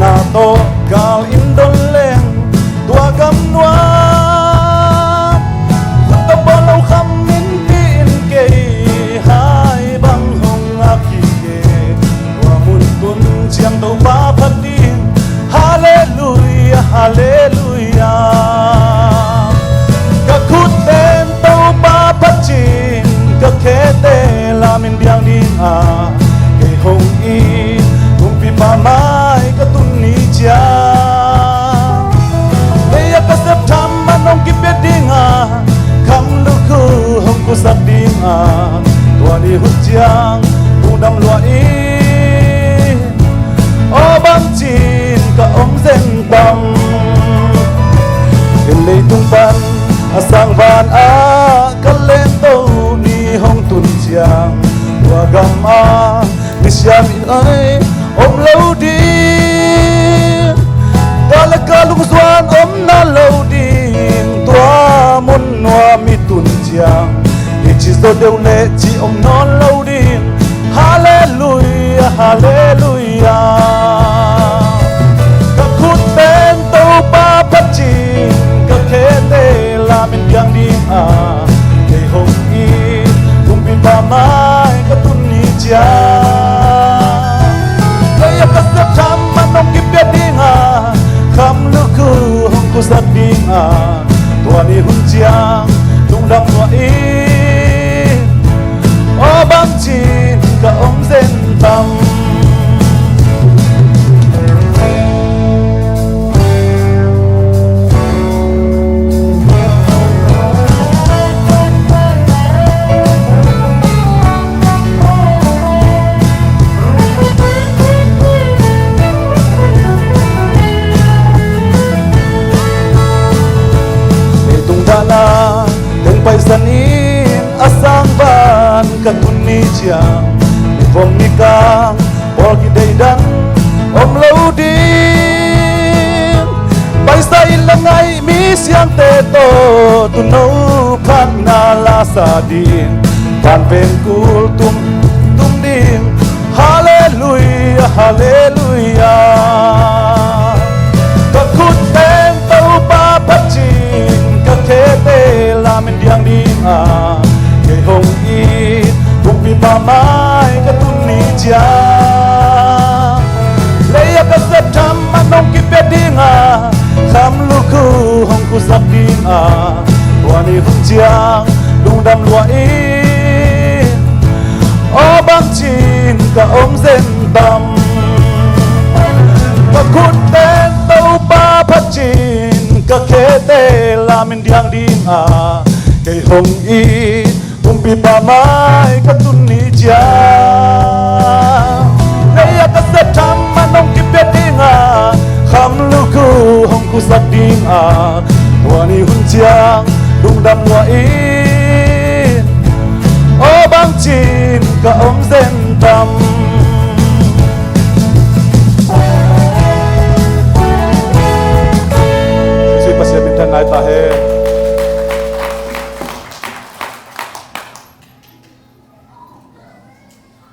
นาโตกาลอินโดเลงตัวกำนวคุณตะบอลเอาคำมินปีนเกยหายบังหงอาคีเกว่ามุนตุนเชียงตัวฟ้าพัดดินฮาเลลูยาฮาเลลูยากะคุดเต็นตัวฟ้าพัดจินกะเคเตลามินเดียงดินอาเกยหงอีpa mai ka tun ni cha leya ka sep tham manong ki pe dinga kham lu khu hong ku sap dinga tua ni hu chiang tu dam lua i o bang chin ka om zen tam ken le tung ban asang van a ka len to ni hong tun chiang tua gam a ni siam in ai om lâu đi ta là cả lục xoan om na lâu đi tua muốn noa mi tuần chiang để chỉ do đều lệ chỉ om non lâu đi hallelujah hallelujah các khúc tên tàu ba bắt chim các thế tê làm mình giang đi để hồng y cùng bin ba mai các tuần ni chiang ka sep tham manong ki pe dinga kham lu khu hong ku sap dinga tua ni hun chiang tung dam wa i o bang chin ka om zen tam từng bay sanin asang ban katun ni chiang ni vom ni kang por ki dei dan om lâu đi bay sai langai mi siang te to tu no phan na la sa din pan pen kul tum din hallelujah hallelujah ka khut ten tau pa pat chin ka thế tê la mình diang đi ke hong i cùng bi ba mai ka tun ni cha leya ka sep tham manong ki pe dinga kham lu khu hong ku sap dinga tua ni hung chiang lung dam lua i o bang chin ka om zen tam ka khut ten tau pa phat chin ka khe te la min diang ding ke hong i kum pi pa mai ka tun ni cha leya ka sep tham manong ki pe dinga kham lu khu hong ku sap ding tua ni hun chiang lung dam lua i o bang chin ka om zen tam suy pa se min than ai ta he